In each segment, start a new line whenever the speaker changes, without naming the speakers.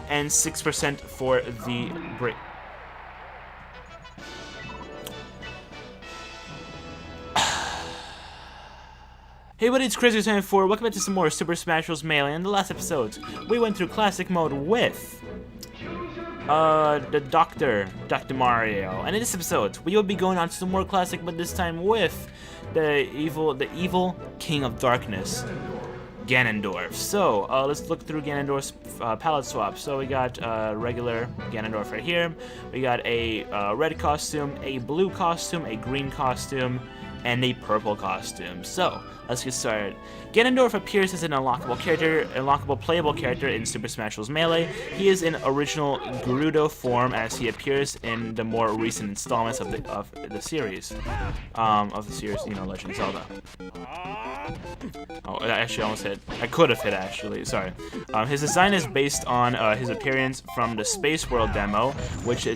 and 6% for the break. Hey buddy, it's Crazy24. Welcome back to some more Super Smash Bros. Melee. In the last episode, we went through classic mode with the Dr. Mario. And in this episode, we will be going on to some more classic, but this time with the evil King of Darkness, Ganondorf. So, let's look through Ganondorf's palette swap. So we got regular Ganondorf right here. We got a red costume, a blue costume, a green costume, and a purple costume. So, let's get started. Ganondorf appears as an unlockable playable character in Super Smash Bros. Melee. He is in original Gerudo form as he appears in the more recent installments of the series. You know, Legend of Zelda. Oh, I actually almost hit. I could have hit, actually. Sorry. His design is based on his appearance from the Space World demo, which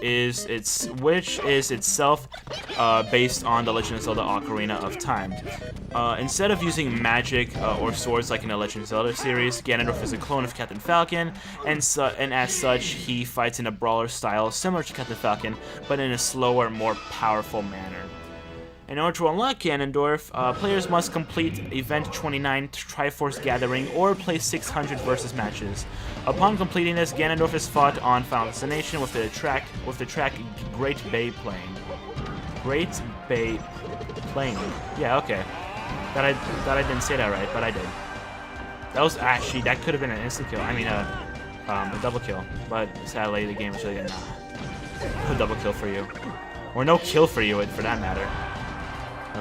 is itself based on the Legend of Zelda Ocarina of Time. Instead of using magic or swords like in the Legend of Zelda series, Ganondorf is a clone of Captain Falcon, and as such, he fights in a brawler style similar to Captain Falcon, but in a slower, more powerful manner. In order to unlock Ganondorf, players must complete Event 29 Triforce Gathering or play 600 versus matches. Upon completing this, Ganondorf is fought on Final Destination with the track Great Bay Plain. Great Bay Plain. Yeah, okay. Thought I didn't say that right, but I did. That was actually, that could have been an instant kill. I mean, a double kill. But sadly, the game is really gonna no double kill for you, or no kill for you, for that matter.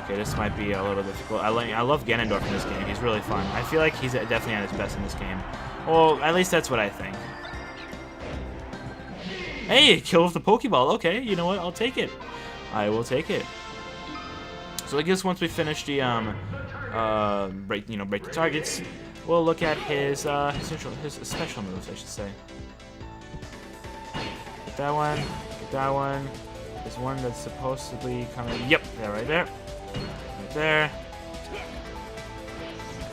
Okay, this might be a little difficult. I love Ganondorf in this game. He's really fun. I feel like he's definitely at his best in this game. Well, at least that's what I think. Hey, kill with the Pokeball. Okay, you know what? I'll take it. I will take it. So I guess once we finish the break the targets, we'll look at his special moves, I should say. Get that one. Get that one. There's one that's supposed to be coming. Yep, there, right there. Right there.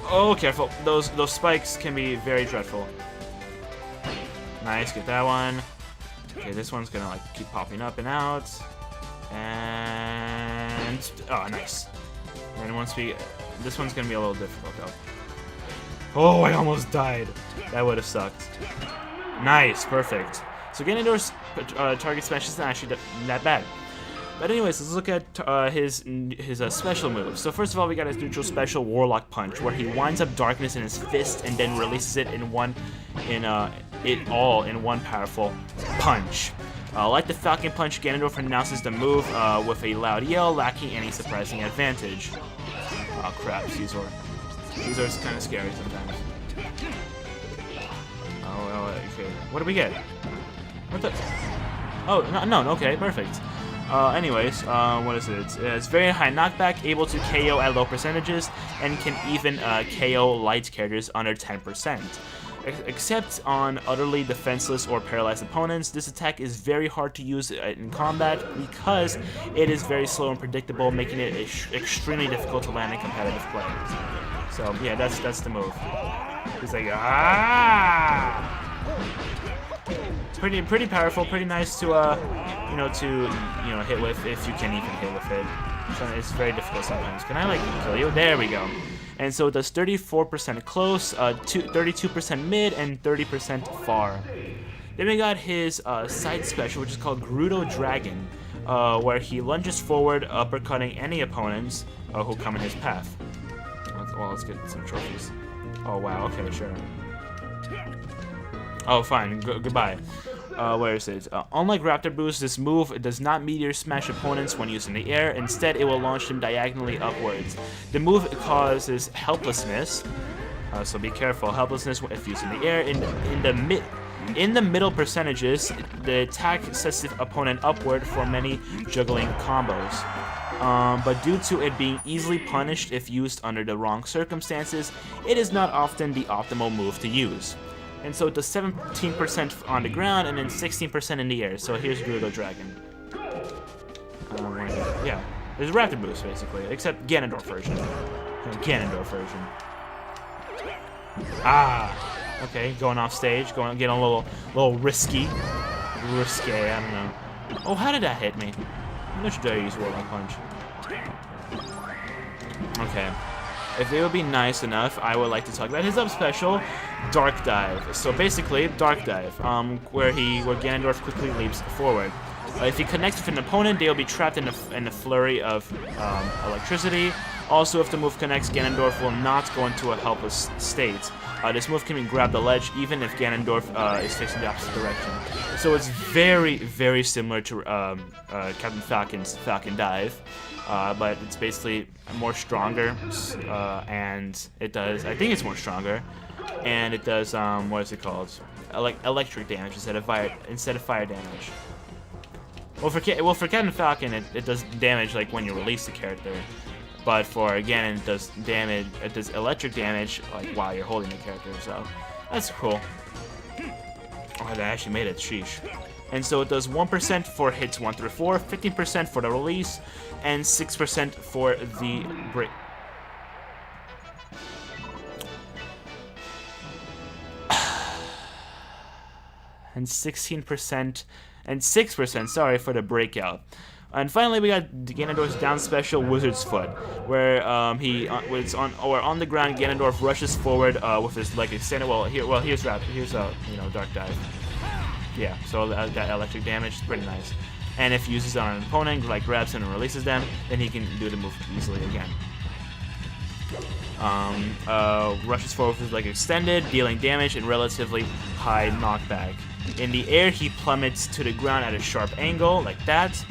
Oh, careful. Those spikes can be very dreadful. Nice, get that one. Okay, this one's gonna like keep popping up and out. And oh, nice. And this one's gonna be a little difficult though. Oh, I almost died. That would have sucked. Nice, perfect. So Ganondorf's target smash isn't actually that bad. But anyways, let's look at his special moves. So first of all, we got his neutral special Warlock Punch, where he winds up darkness in his fist and then releases it in one powerful punch. Like the Falcon Punch, Ganondorf announces the move with a loud yell, lacking any surprising advantage. Oh crap, Caesar. Caesar's kind of scary sometimes. Oh, okay. What do we get? What the? Oh, no, okay, perfect. Anyways, what is it? It's very high knockback, able to KO at low percentages, and can even KO light characters under 10%. Except on utterly defenseless or paralyzed opponents, this attack is very hard to use in combat because it is very slow and predictable, making it extremely difficult to land in competitive play. So yeah, that's the move. He's like, ah! Pretty powerful, pretty nice to hit with, if you can even hit with it. So it's very difficult sometimes. Can I like kill you? There we go. And so it does 34% close, 32% mid, and 30% far. Then we got his side special, which is called Gerudo Dragon, where he lunges forward, uppercutting any opponents who come in his path. Well, let's get some trophies. Oh wow, okay, sure. Oh, fine, goodbye. Where is it? Unlike Raptor Boost, this move does not meteor smash opponents when used in the air. Instead, it will launch them diagonally upwards. The move causes helplessness, so be careful. Helplessness if used in the air. In the middle percentages, the attack sets the opponent upward for many juggling combos. But due to it being easily punished if used under the wrong circumstances, it is not often the optimal move to use. And so it does 17% on the ground and then 16% in the air. So here's Gerudo Dragon. Yeah, there's a Raptor Boost basically, except Ganondorf version. Ganondorf version. Ah, Okay, going off stage, getting a little risky. Risque, I don't know. Oh, how did that hit me? How much did I use Warlock Punch? Okay. If they would be nice enough, I would like to talk about his up special, Dark Dive. So basically, Dark Dive, where Ganondorf quickly leaps forward. If he connects with an opponent, they will be trapped in a flurry of electricity. Also, if the move connects, Ganondorf will not go into a helpless state. This move can grab the ledge even if Ganondorf is facing the opposite direction. So it's very, very similar to Captain Falcon's Falcon Dive, but it's basically more stronger, and it does, I think it's more stronger, and it does, what is it called? Electric damage instead of fire damage. Well, for Captain Falcon, it does damage like when you release the character. But for Ganon, it does damage. It does electric damage like while you're holding the character. So that's cool. Oh, that actually made it. Sheesh. And so it does 1% for hits 1 through 4, 15% for the release, and 6% for the break. And 16% and 6%, sorry, for the breakout. And finally, we got Ganondorf's down special, Wizard's Foot, where on the ground, Ganondorf rushes forward with his leg extended. Here's Dark Dive. Yeah, so that electric damage is pretty nice. And if he uses it on an opponent, like grabs him and releases them, then he can do the move easily again. Rushes forward with his leg extended, dealing damage and relatively high knockback. In the air, he plummets to the ground at a sharp angle, like that.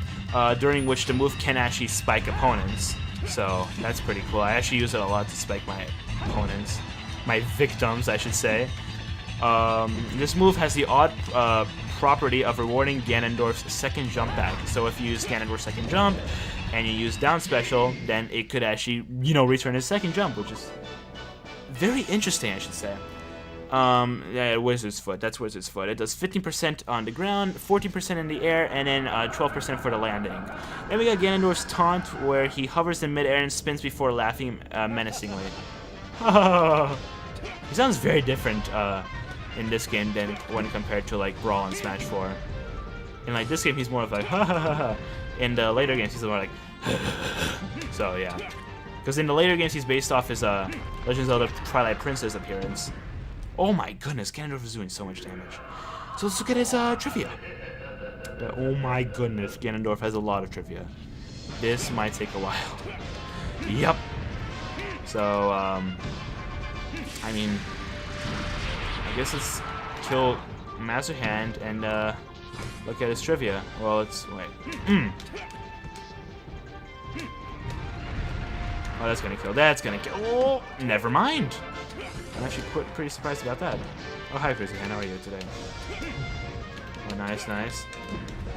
During which the move can actually spike opponents. So that's pretty cool. I actually use it a lot to spike my opponents. My victims, I should say. This move has the odd property of rewarding Ganondorf's second jump back. So if you use Ganondorf's second jump, and you use down special, then it could actually, return his second jump, which is very interesting, I should say. Yeah, Wizard's Foot. That's Wizard's Foot. It does 15% on the ground, 14% in the air, and then 12% for the landing. Then we got Ganondorf's Taunt, where he hovers in midair and spins before laughing menacingly. He sounds very different in this game than when compared to like Brawl and Smash 4. In like this game, he's more of like ha ha ha ha. In the later games, he's more like so yeah. Because in the later games, he's based off his Legend of Zelda Twilight Princess appearance. Oh my goodness, Ganondorf is doing so much damage. So let's look at his trivia. Oh my goodness, Ganondorf has a lot of trivia. This might take a while. Yep. So, I mean, I guess let's kill Master Hand and look at his trivia. Well, wait. Oh, that's gonna kill. That's gonna kill. Oh, never mind. I'm actually pretty surprised about that. Oh, hi, Crazy Hand. How are you today? Oh, nice, nice.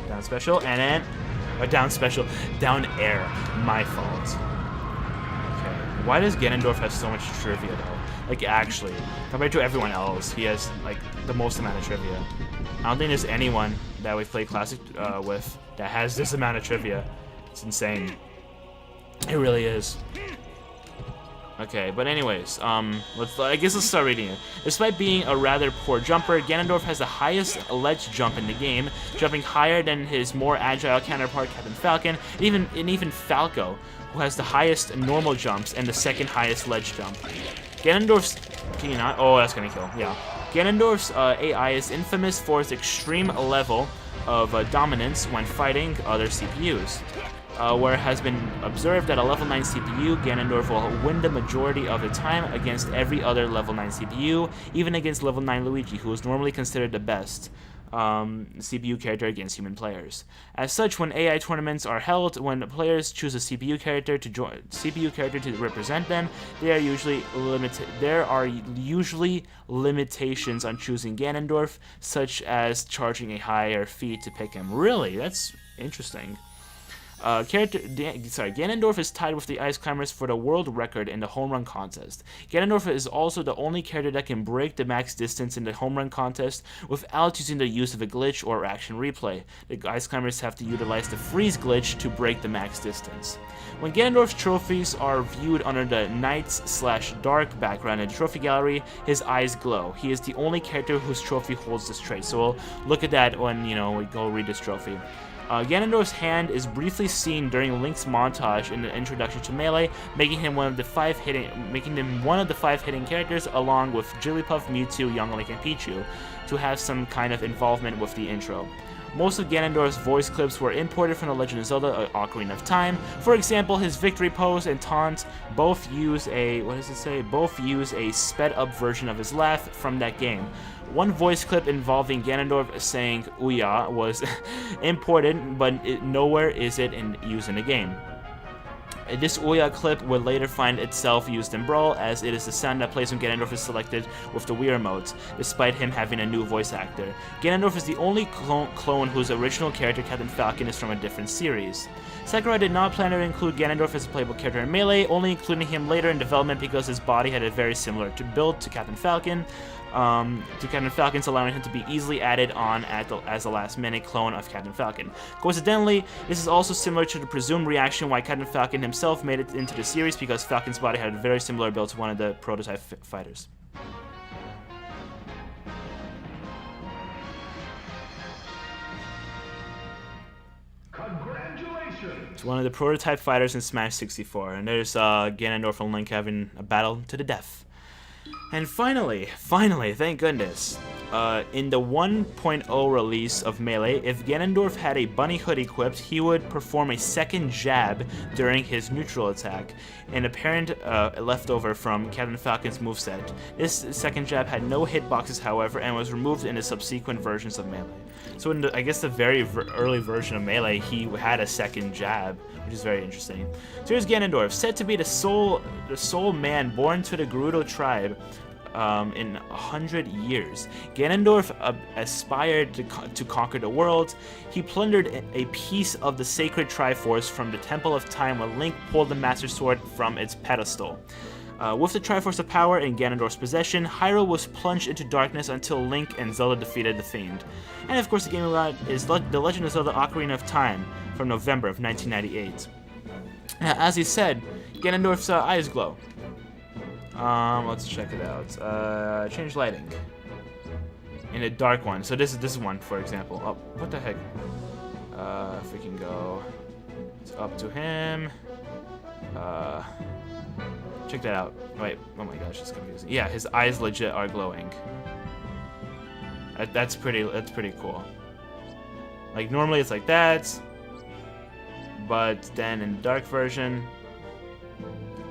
Down special, and then down special, down air. My fault. Okay. Why does Ganondorf have so much trivia though? Like actually, compared to everyone else, he has like the most amount of trivia. I don't think there's anyone that we've played Classic with that has this amount of trivia. It's insane. It really is. Okay, but anyways, I guess let's start reading it. Despite being a rather poor jumper, Ganondorf has the highest ledge jump in the game, jumping higher than his more agile counterpart Captain Falcon, and even Falco, who has the highest normal jumps and the second highest ledge jump. Ganondorf's... Can you not? Oh, that's gonna kill. Yeah. Ganondorf's AI is infamous for its extreme level of dominance when fighting other CPUs. Where it has been observed that a level 9 CPU, Ganondorf will win the majority of the time against every other level 9 CPU, even against level 9 Luigi, who is normally considered the best CPU character against human players. As such, when AI tournaments are held, when players choose a CPU character to represent them, there are usually limitations on choosing Ganondorf, such as charging a higher fee to pick him. Really? That's interesting. Ganondorf is tied with the Ice Climbers for the world record in the home run contest. Ganondorf is also the only character that can break the max distance in the home run contest without using the use of a glitch or action replay. The Ice Climbers have to utilize the freeze glitch to break the max distance. When Ganondorf's trophies are viewed under the night/dark background in the trophy gallery, his eyes glow. He is the only character whose trophy holds this trait, so we'll look at that when, we go read this trophy. Ganondorf's hand is briefly seen during Link's montage in the introduction to Melee, making him one of the five hitting characters, along with Jigglypuff, Mewtwo, Young Link, and Pichu, to have some kind of involvement with the intro. Most of Ganondorf's voice clips were imported from The Legend of Zelda: Ocarina of Time. For example, his victory pose and taunt both use a sped-up version of his laugh from that game. One voice clip involving Ganondorf saying "Ouya" was imported, but nowhere is it used in the game. This Ouya clip would later find itself used in Brawl, as it is the sound that plays when Ganondorf is selected with the Wii Remote, despite him having a new voice actor. Ganondorf is the only clone whose original character, Captain Falcon, is from a different series. Sakurai did not plan to include Ganondorf as a playable character in Melee, only including him later in development because his body had a very similar build to Captain Falcon's, allowing him to be easily added on as a last-minute clone of Captain Falcon. Coincidentally, this is also similar to the presumed reaction why Captain Falcon himself made it into the series, because Falcon's body had a very similar build to one of the prototype fighters. It's one of the prototype fighters in Smash 64, and there's Ganondorf and Link having a battle to the death. And finally, thank goodness, in the 1.0 release of Melee, if Ganondorf had a bunny hood equipped, he would perform a second jab during his neutral attack, an apparent leftover from Captain Falcon's moveset. This second jab had no hitboxes, however, and was removed in the subsequent versions of Melee. So in I guess the very early version of Melee, he had a second jab, which is very interesting. So here's Ganondorf, said to be the sole man born to the Gerudo tribe in 100 years. Ganondorf aspired to conquer the world. He plundered a piece of the sacred Triforce from the Temple of Time when Link pulled the Master Sword from its pedestal. With the Triforce of Power in Ganondorf's possession, Hyrule was plunged into darkness until Link and Zelda defeated the Fiend. And of course the game we got is The Legend of Zelda: Ocarina of Time from November of 1998. As he said, Ganondorf's eyes glow. Let's check it out. Change lighting. In a dark one. So this is one, for example. Oh, what the heck? If we can go, it's up to him. Check that out. Wait, oh my gosh, it's confusing. Yeah, his eyes legit are glowing. That's pretty cool. Like normally it's like that, but then in the dark version,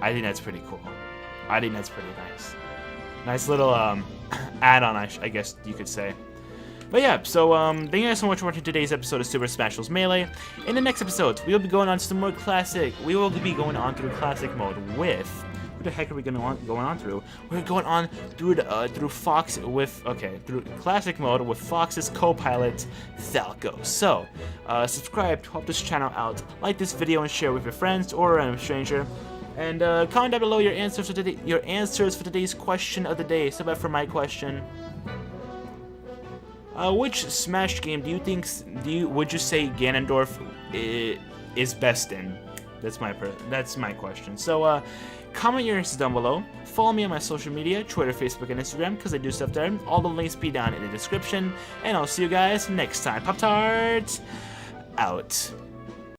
I think that's pretty cool. I think that's pretty nice. Nice little add-on, I guess you could say. But yeah, so thank you guys so much for watching today's episode of Super Smash Bros. Melee. In the next episode, we will be going on to some more classic. We will be going on through classic mode with. What the heck are we going on through? We're going on through through classic mode with Fox's co-pilot Falco. So subscribe to help this channel out. Like this video and share with your friends or a stranger. And comment down below your answers for today's question of the day. So back for my question. Which Smash game would you say Ganondorf is best in? That's my question. So comment your answers down below. Follow me on my social media, Twitter, Facebook, and Instagram, because I do stuff there. All the links be down in the description. And I'll see you guys next time. Pop-Tart out.